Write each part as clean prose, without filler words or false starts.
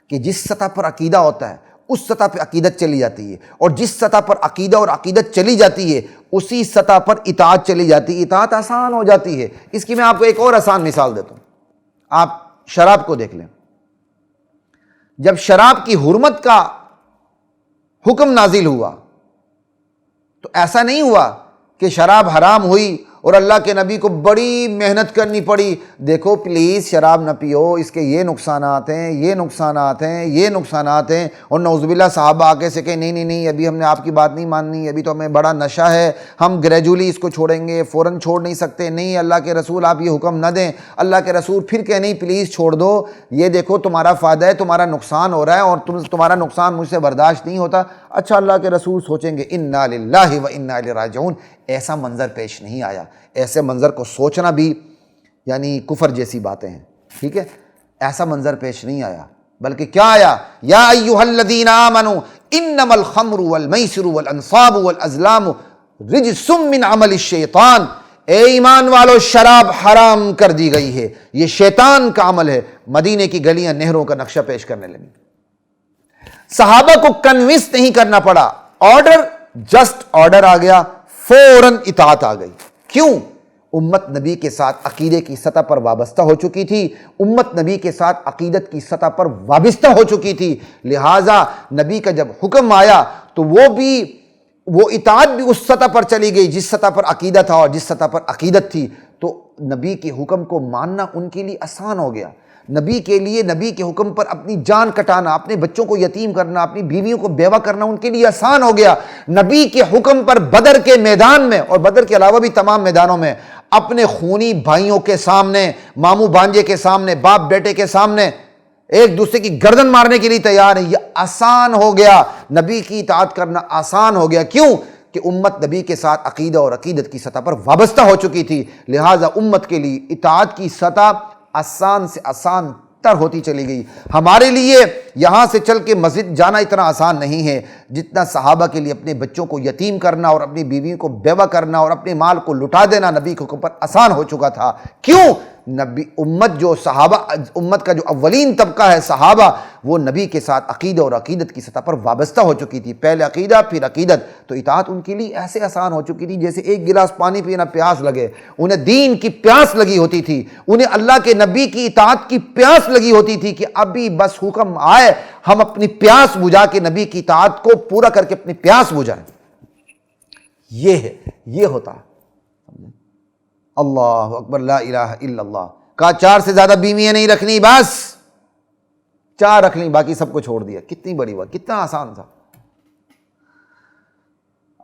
کہ جس سطح پر عقیدہ ہوتا ہے اس سطح پہ عقیدت چلی جاتی ہے، اور جس سطح پر عقیدہ اور عقیدت چلی جاتی ہے اسی سطح پر اطاعت چلی جاتی ہے، اطاعت آسان ہو جاتی ہے۔ اس کی میں آپ کو ایک اور آسان مثال دیتا ہوں، آپ شراب کو دیکھ لیں۔ جب شراب کی حرمت کا حکم نازل ہوا تو ایسا نہیں ہوا کہ شراب حرام ہوئی اور اللہ کے نبی کو بڑی محنت کرنی پڑی، دیکھو پلیز شراب نہ پیو، اس کے یہ نقصانات ہیں، یہ نقصانات ہیں، یہ نقصانات ہیں، اور نعوذ باللہ صحابہ آگے سے کہ نہیں ابھی ہم نے آپ کی بات نہیں ماننی، ابھی تو ہمیں بڑا نشہ ہے، ہم گریجولی اس کو چھوڑیں گے، فوراً چھوڑ نہیں سکتے، نہیں اللہ کے رسول آپ یہ حکم نہ دیں۔ اللہ کے رسول پھر کہ نہیں پلیز چھوڑ دو، یہ دیکھو تمہارا فائدہ ہے، تمہارا نقصان ہو رہا ہے اور تمہارا نقصان مجھ سے برداشت نہیں ہوتا۔ اچھا اللہ کے رسول سوچیں گے انا للہ و انا الیہ راجعون، ایسا منظر پیش نہیں آیا۔ ایسے منظر کو سوچنا بھی یعنی کفر جیسی باتیں ہیں، ٹھیک ہے، ایسا منظر پیش نہیں آیا، بلکہ کیا آیا؟ یا ایھا الذین آمنوا انما الخمر والمیسر والانصاب والازلام رجس من عمل الشیطان، اے ایمان والو شراب حرام کر دی گئی ہے، یہ شیطان کا عمل ہے۔ مدینے کی گلیاں نہروں کا نقشہ پیش کرنے لگی۔ صحابہ کو کنونس نہیں کرنا پڑا، آرڈر، جسٹ آرڈر آ گیا، فوراً اطاعت آ گئی۔ کیوں؟ امت نبی کے ساتھ عقیدے کی سطح پر وابستہ ہو چکی تھی، امت نبی کے ساتھ عقیدت کی سطح پر وابستہ ہو چکی تھی، لہٰذا نبی کا جب حکم آیا تو وہ اطاعت بھی اس سطح پر چلی گئی جس سطح پر عقیدہ تھا، اور جس سطح پر عقیدت تھی تو نبی کے حکم کو ماننا ان کے لیے آسان ہو گیا۔ نبی کے لیے نبی کے حکم پر اپنی جان کٹانا، اپنے بچوں کو یتیم کرنا، اپنی بیویوں کو بیوہ کرنا ان کے لیے آسان ہو گیا۔ نبی کے حکم پر بدر کے میدان میں اور بدر کے علاوہ بھی تمام میدانوں میں اپنے خونی بھائیوں کے سامنے، ماموں بھانجے کے سامنے، باپ بیٹے کے سامنے ایک دوسرے کی گردن مارنے کے لیے تیار ہیں، یہ آسان ہو گیا۔ نبی کی اطاعت کرنا آسان ہو گیا، کیوں؟ کہ امت نبی کے ساتھ عقیدہ اور عقیدت کی سطح پر وابستہ ہو چکی تھی، لہٰذا امت کے لیے اطاعت کی سطح آسان سے آسان تر ہوتی چلی گئی۔ ہمارے لیے یہاں سے چل کے مسجد جانا اتنا آسان نہیں ہے جتنا صحابہ کے لیے اپنے بچوں کو یتیم کرنا اور اپنی بیویوں کو بیوہ کرنا اور اپنے مال کو لٹا دینا نبی کے حکم پر آسان ہو چکا تھا۔ کیوں؟ نبی امت کا جو اولین طبقہ ہے صحابہ، وہ نبی کے ساتھ عقیدہ اور عقیدت کی سطح پر وابستہ ہو چکی تھی، پہلے عقیدہ پھر عقیدت، تو اطاعت ان کے لیے ایسے آسان ہو چکی تھی جیسے ایک گلاس پانی پینا پیاس لگے۔ انہیں دین کی پیاس لگی ہوتی تھی، انہیں اللہ کے نبی کی اطاعت کی پیاس لگی ہوتی تھی کہ ابھی بس حکم آئے ہم اپنی پیاس بجھا کے نبی کی اطاعت کو پورا کر کے اپنی پیاس بجھائیں۔ یہ ہوتا ہے۔ اللہ اکبر، لا الہ الا اللہ، کہا 4 سے زیادہ بیویاں نہیں رکھنی، بس 4 رکھ لیں، باقی سب کو چھوڑ دیا۔ کتنی بڑی بات، کتنا آسان تھا۔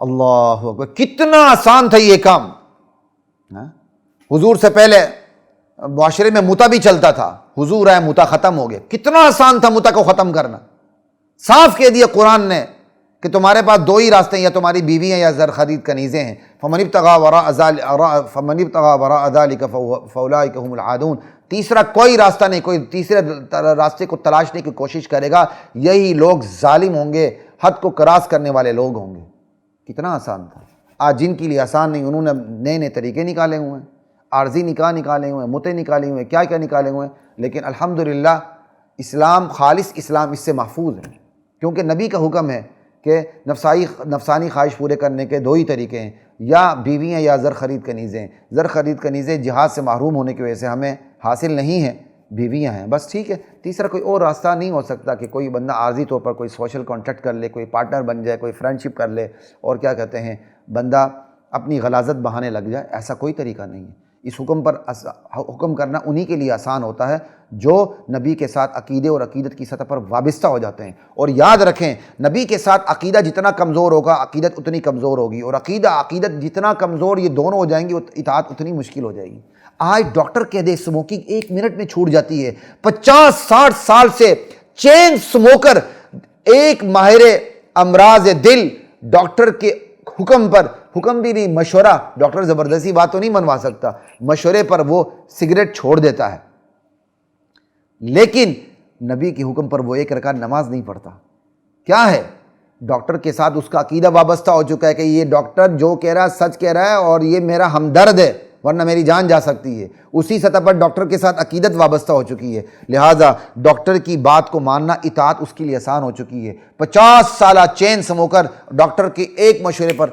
اللہ اکبر، کتنا آسان تھا یہ کام۔ حضور سے پہلے معاشرے میں متا بھی چلتا تھا، حضور آئے متا ختم ہو گیا۔ کتنا آسان تھا متا کو ختم کرنا، صاف کہہ دیا قرآن نے کہ تمہارے پاس 2 ہی راستے ہیں، یا تمہاری بیوی ہیں یا زر خرید کنیزیں ہیں۔ فمن ابتغى وراء ذلك فاولئک هم العادون، تیسرا کوئی راستہ نہیں، کوئی تیسرے راستے کو تلاشنے کی کوشش کرے گا، یہی لوگ ظالم ہوں گے، حد کو کراس کرنے والے لوگ ہوں گے۔ کتنا آسان تھا۔ آج جن کے لیے آسان نہیں، انہوں نے نئے نئے طریقے نکالے ہوئے ہیں، عارضی نکاح نکالے ہوئے ہیں، متے نکالے ہوئے ہیں، کیا کیا نکالے ہوئے ہیں، لیکن الحمدللہ اسلام، خالص اسلام اس سے محفوظ ہے، کیونکہ نبی کا حکم ہے کہ نفسانی خواہش پورے کرنے کے 2 ہی طریقے ہیں، یا بیویاں یا زر خرید کنیزیں۔ زر خرید کنیزیں جہاد سے محروم ہونے کی وجہ سے ہمیں حاصل نہیں ہیں، بیویاں ہیں، بس ٹھیک ہے۔ تیسرا کوئی اور راستہ نہیں ہو سکتا کہ کوئی بندہ عارضی طور پر کوئی سوشل کانٹیکٹ کر لے، کوئی پارٹنر بن جائے، کوئی فرینڈشپ کر لے، اور کیا کہتے ہیں بندہ اپنی غلاظت بہانے لگ جائے، ایسا کوئی طریقہ نہیں ہے۔ اس حکم کرنا انہی کے لیے آسان ہوتا ہے جو نبی کے ساتھ عقیدے اور عقیدت کی سطح پر وابستہ ہو جاتے ہیں۔ اور یاد رکھیں، نبی کے ساتھ عقیدہ جتنا کمزور ہوگا عقیدت اتنی کمزور ہوگی، اور عقیدت جتنا کمزور یہ دونوں ہو جائیں گی اطاعت اتنی مشکل ہو جائے گی۔ آج ڈاکٹر کہہ دے اسموکنگ 1 منٹ میں چھوٹ جاتی ہے، 50-60 سال سے چین سموکر ایک ماہر امراض دل ڈاکٹر کے حکم پر، حکم بھی نہیں مشورہ، ڈاکٹر زبردستی بات تو نہیں منوا سکتا، مشورے پر وہ سگریٹ چھوڑ دیتا ہے، لیکن نبی کے حکم پر وہ 1 رکعت نماز نہیں پڑھتا۔ کیا ہے؟ ڈاکٹر کے ساتھ اس کا عقیدہ وابستہ ہو چکا ہے کہ یہ ڈاکٹر جو کہہ رہا ہے سچ کہہ رہا ہے اور یہ میرا ہمدرد ہے، ورنہ میری جان جا سکتی ہے۔ اسی سطح پر ڈاکٹر کے ساتھ عقیدت وابستہ ہو چکی ہے، لہٰذا ڈاکٹر کی بات کو ماننا، اطاعت اس کے لیے آسان ہو چکی ہے۔ 50 سالہ چین سموکر ڈاکٹر کے ایک مشورے پر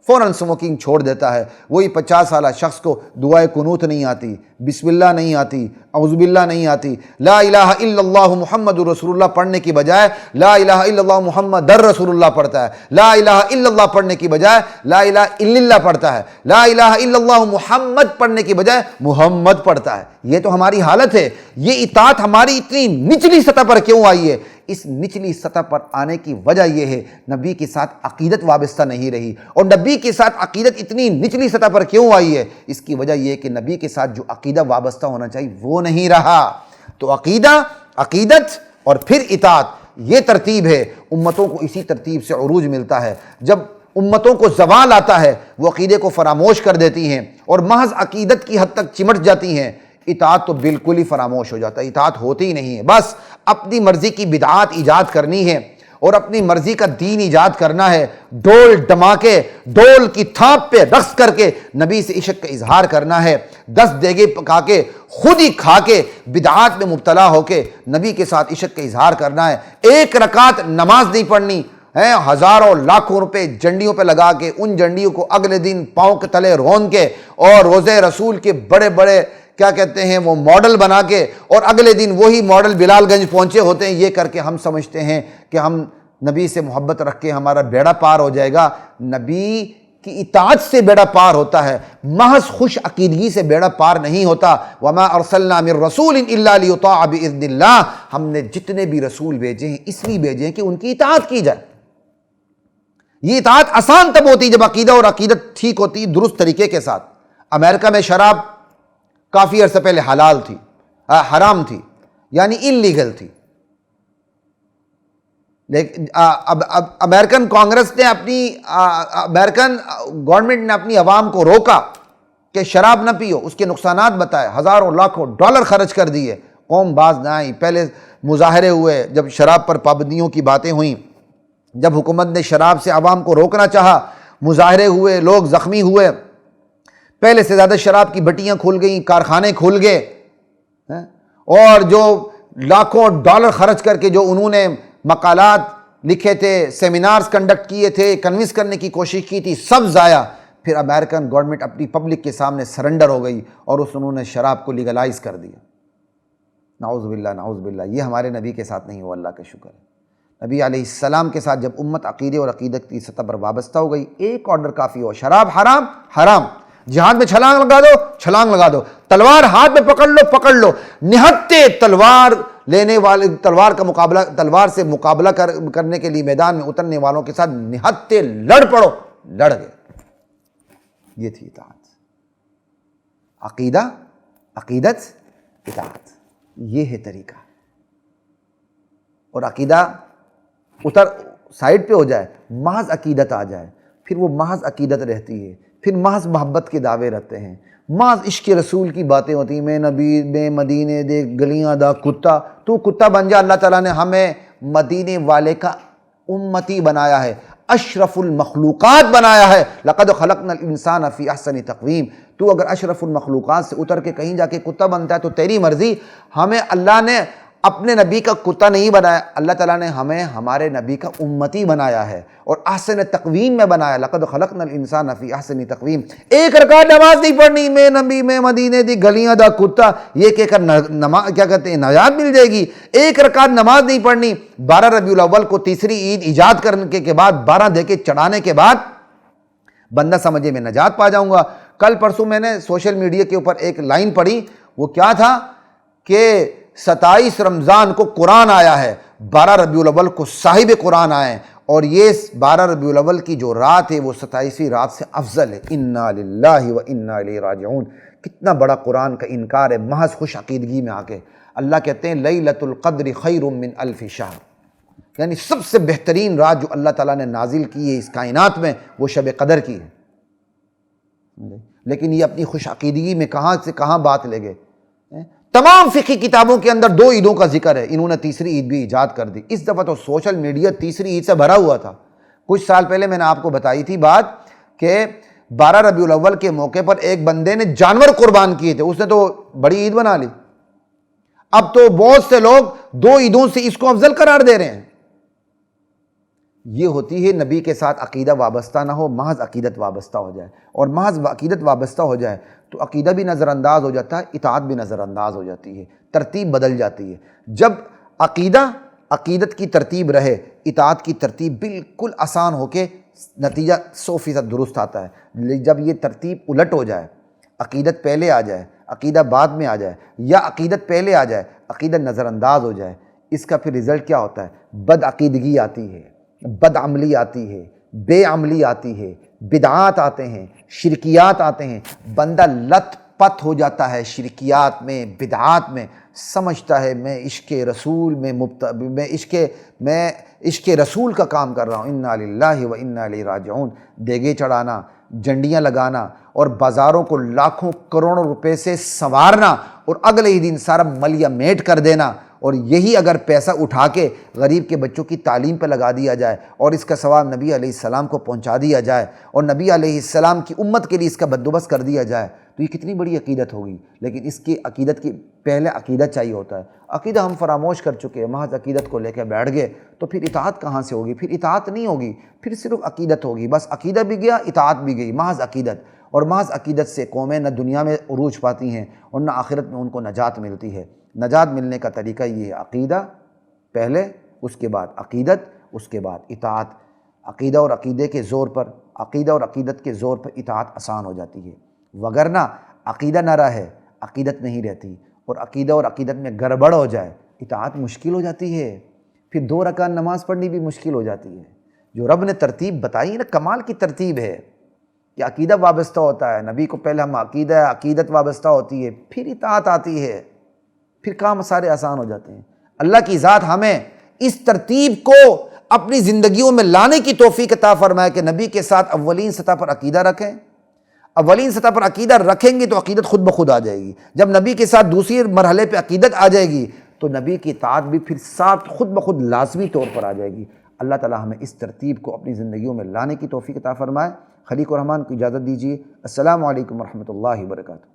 فوراً سموکنگ چھوڑ دیتا ہے، وہی 50 سالہ شخص کو دعائے قنوت نہیں آتی، بسم اللہ نہیں آتی، اعوذ باللہ نہیں آتی، لا الہ الا اللہ محمد رسول اللہ پڑھنے کی بجائے لا الہ الا اللہ محمد رسول اللہ پڑھتا ہے، لا الہ الا اللہ پڑھنے کی بجائے لا الہ الا اللہ پڑھتا ہے، لا الہ الا اللہ محمد پڑھنے کی بجائے محمد پڑھتا ہے۔ یہ تو ہماری حالت ہے۔ یہ اطاعت ہماری اتنی نچلی سطح پر کیوں آئی ہے؟ اس نچلی سطح پر آنے کی وجہ یہ ہے، نبی کے ساتھ عقیدت وابستہ نہیں رہی۔ اور نبی کے ساتھ عقیدت اتنی نچلی سطح پر کیوں آئی ہے؟ اس کی وجہ یہ ہے کہ نبی کے ساتھ جو عقیدہ وابستہ ہونا چاہیے وہ نہیں رہا۔ تو عقیدہ، عقیدت اور پھر اطاعت، یہ ترتیب ہے۔ امتوں کو اسی ترتیب سے عروج ملتا ہے۔ جب امتوں کو زوال آتا ہے وہ عقیدے کو فراموش کر دیتی ہیں اور محض عقیدت کی حد تک چمٹ جاتی ہیں، اطاعت تو بالکل ہی فراموش ہو جاتا ہے، اطاعت ہوتی ہی نہیں ہے۔ بس اپنی مرضی کی بدعات ایجاد کرنی ہے اور اپنی مرضی کا دین ایجاد کرنا ہے، ڈول ڈماکے، ڈول کی تھاپ پہ رقص کر کے نبی سے عشق کا اظہار کرنا ہے، 10 دیگے پکا کے خود ہی کھا کے بدعات میں مبتلا ہو کے نبی کے ساتھ عشق کا اظہار کرنا ہے۔ ایک رکعت نماز نہیں پڑھنی ہے، ہزاروں لاکھوں روپے جنڈیوں پہ لگا کے ان جنڈیوں کو اگلے دن پاؤں کے تلے رون کے اور روزے رسول کے بڑے بڑے کیا کہتے ہیں وہ ماڈل بنا کے، اور اگلے دن وہی ماڈل بلال گنج پہنچے ہوتے ہیں۔ یہ کر کے ہم سمجھتے ہیں کہ ہم نبی سے محبت رکھ کے ہمارا بیڑا پار ہو جائے گا۔ نبی کی اطاعت سے بیڑا پار ہوتا ہے، محض خوش عقیدگی سے بیڑا پار نہیں ہوتا۔ وما ارسلنا من رسول الا لیطاع باذن اللہ، ہم نے جتنے بھی رسول بھیجے ہیں اس لیے بھیجے ہیں کہ ان کی اطاعت کی جائے۔ یہ اطاعت آسان تب ہوتی جب عقیدہ اور عقیدت ٹھیک ہوتی، درست طریقے کے ساتھ۔ امریکہ میں شراب کافی عرصے پہلے حلال تھی، حرام تھی، یعنی انلیگل تھی، لیکن اب امریکن کانگریس نے امریکن گورنمنٹ نے اپنی عوام کو روکا کہ شراب نہ پیو، اس کے نقصانات بتائے، ہزاروں لاکھوں ڈالر خرچ کر دیے، قوم باز نہ آئی۔ پہلے مظاہرے ہوئے جب شراب پر پابندیوں کی باتیں ہوئیں، جب حکومت نے شراب سے عوام کو روکنا چاہا، مظاہرے ہوئے، لوگ زخمی ہوئے، پہلے سے زیادہ شراب کی بٹیاں کھل گئیں، کارخانے کھل گئے، اور جو لاکھوں ڈالر خرچ کر کے جو انہوں نے مقالات لکھے تھے، سیمینارز کنڈکٹ کیے تھے، کنونس کرنے کی کوشش کی تھی، سب ضائع۔ پھر امریکن گورنمنٹ اپنی پبلک کے سامنے سرنڈر ہو گئی اور انہوں نے شراب کو لیگلائز کر دیا۔ نعوذ باللہ، نعوذ باللہ۔ یہ ہمارے نبی کے ساتھ نہیں ہوا، اللہ کا شکر ہے۔ نبی علیہ السلام کے ساتھ جب امت عقیدے اور عقیدت کی سطح پر وابستہ ہو گئی، ایک آرڈر کافی ہو، شراب حرام، حرام، جہاد میں چھلانگ لگا دو، چھلانگ لگا دو، تلوار ہاتھ میں پکڑ لو، پکڑ لو، نہتے تلوار لینے والے، تلوار کا مقابلہ، تلوار سے مقابلہ کرنے کے لیے میدان میں اترنے والوں کے ساتھ نہتے لڑ پڑو، لڑ گئے۔ یہ تھی اطاعت، عقیدہ، عقیدت، اطاعت، یہ ہے طریقہ۔ اور عقیدہ اتر سائڈ پہ ہو جائے، محض عقیدت آ جائے، پھر وہ محض عقیدت رہتی ہے، پھر محض محبت کے دعوے رہتے ہیں، محض عشق رسول کی باتیں ہوتی ہیں، میں نبی میں مدینے دے گلیاں دا کتا، تو کتا بن جا۔ اللہ تعالیٰ نے ہمیں مدینے والے کا امتی بنایا ہے، اشرف المخلوقات بنایا ہے، لقد خلقنا الانسان فی احسن تقویم۔ تو اگر اشرف المخلوقات سے اتر کے کہیں جا کے کتا بنتا ہے تو تیری مرضی۔ ہمیں اللہ نے اپنے نبی کا کتا نہیں بنایا، اللہ تعالیٰ نے ہمیں ہمارے نبی کا امتی بنایا ہے اور احسن تقویم میں بنایا، لقد خلقنا الانسان فی احسن تقویم۔ ایک رکعت نماز نہیں پڑھنی، میں نبی میں مدینے دی گلیاں دا کتا، یہ کہہ کر نماز کیا کہتے ہیں نجات مل جائے گی۔ ایک رکعت نماز نہیں پڑھنی، 12 ربیع الاول کو تیسری عید ایجاد کرنے کے بعد، 12 دے کے چڑھانے کے بعد بندہ سمجھے میں نجات پا جاؤں گا۔ کل پرسوں میں نے سوشل میڈیا کے اوپر ایک لائن پڑھی، وہ کیا تھا کہ 27 رمضان کو قرآن آیا ہے، 12 ربیع الاول کو صاحب قرآن آئے، اور یہ 12 ربیع الاول کی جو رات ہے وہ 27ویں رات سے افضل ہے۔ انا للہ و انا الیہ راجعون۔ کتنا بڑا قرآن کا انکار ہے محض خوش عقیدگی میں آ کے۔ اللہ کہتے ہیں لیلۃ القدر خیر من الف شہر، یعنی سب سے بہترین رات جو اللہ تعالیٰ نے نازل کی ہے اس کائنات میں وہ شب قدر کی ہے۔ لیکن یہ اپنی خوش عقیدگی میں کہاں سے کہاں بات لے گئے۔ تمام فقہی کتابوں کے اندر 2 عیدوں کا ذکر ہے، انہوں نے تیسری عید بھی ایجاد کر دی۔ اس دفعہ تو سوشل میڈیا تیسری عید سے بھرا ہوا تھا۔ کچھ سال پہلے میں نے آپ کو بتائی تھی بات کہ 12 ربیع الاول کے موقع پر ایک بندے نے جانور قربان کیے تھے، اس نے تو بڑی عید بنا لی۔ اب تو بہت سے لوگ 2 عیدوں سے اس کو افضل قرار دے رہے ہیں۔ یہ ہوتی ہے نبی کے ساتھ عقیدہ وابستہ نہ ہو، محض عقیدت وابستہ ہو جائے، اور محض عقیدت وابستہ ہو جائے تو عقیدہ بھی نظر انداز ہو جاتا ہے، اطاعت بھی نظر انداز ہو جاتی ہے، ترتیب بدل جاتی ہے۔ جب عقیدت کی ترتیب رہے، اطاعت کی ترتیب بالکل آسان ہو کے نتیجہ 100% درست آتا ہے۔ جب یہ ترتیب الٹ ہو جائے، عقیدت پہلے آ جائے، عقیدہ بعد میں آ جائے، یا عقیدت پہلے آ جائے، عقیدہ نظر انداز ہو جائے، اس کا پھر رزلٹ کیا ہوتا ہے؟ بد عقیدگی آتی ہے، بد عملی آتی ہے، بے عملی آتی ہے، بدعات آتے ہیں، شرکیات آتے ہیں، بندہ لت پت ہو جاتا ہے شرکیات میں، بدعات میں، سمجھتا ہے میں عشق رسول میں عشق رسول کا کام کر رہا ہوں۔ انا للہ و انا الیہ راجعون۔ دیگے چڑھانا، جنڈیاں لگانا اور بازاروں کو لاکھوں کروڑوں روپے سے سنوارنا اور اگلے ہی دن سارا ملیا میٹ کر دینا، اور یہی اگر پیسہ اٹھا کے غریب کے بچوں کی تعلیم پہ لگا دیا جائے اور اس کا ثواب نبی علیہ السلام کو پہنچا دیا جائے اور نبی علیہ السلام کی امت کے لیے اس کا بندوبست کر دیا جائے تو یہ کتنی بڑی عقیدت ہوگی۔ لیکن اس کی عقیدت کی پہلے عقیدہ چاہیے ہوتا ہے۔ عقیدہ ہم فراموش کر چکے ہیں، محض عقیدت کو لے کے بیٹھ گئے تو پھر اطاعت کہاں سے ہوگی؟ پھر اطاعت نہیں ہوگی، پھر صرف عقیدت ہوگی، بس عقیدہ بھی گیا، اطاعت بھی گئی، محض عقیدت۔ اور محض عقیدت سے قومیں نہ دنیا میں عروج پاتی ہیں اور نہ آخرت میں ان کو نجات ملتی ہے۔ نجات ملنے کا طریقہ یہ ہے، عقیدہ پہلے، اس کے بعد عقیدت، اس کے بعد اطاعت۔ عقیدہ اور عقیدے کے زور پر، عقیدہ اور عقیدت کے زور پر اطاعت آسان ہو جاتی ہے، وگرنہ عقیدہ نہ رہے، عقیدت نہیں رہتی، اور عقیدہ اور عقیدت میں گڑبڑ ہو جائے، اطاعت مشکل ہو جاتی ہے، پھر 2 رکعت نماز پڑھنی بھی مشکل ہو جاتی ہے۔ جو رب نے ترتیب بتائی نا، کمال کی ترتیب ہے کہ عقیدہ وابستہ ہوتا ہے نبی کو، پہلے ہم عقیدت وابستہ ہوتی ہے، پھر اطاعت آتی ہے، پھر کام سارے آسان ہو جاتے ہیں۔ اللہ کی ذات ہمیں اس ترتیب کو اپنی زندگیوں میں لانے کی توفیق عطا فرمائے کہ نبی کے ساتھ اولین سطح پر عقیدہ رکھیں۔ اولین سطح پر عقیدہ رکھیں گے تو عقیدت خود بخود آ جائے گی۔ جب نبی کے ساتھ دوسری مرحلے پہ عقیدت آ جائے گی تو نبی کی اطاعت بھی پھر ساتھ خود بخود لازمی طور پر آ جائے گی۔ اللہ تعالی ہمیں اس ترتیب کو اپنی زندگیوں میں لانے کی توفیق عطا فرمائے۔ خلیق الرحمن کو اجازت دیجیے۔ السلام علیکم ورحمۃ اللہ وبرکاتہ۔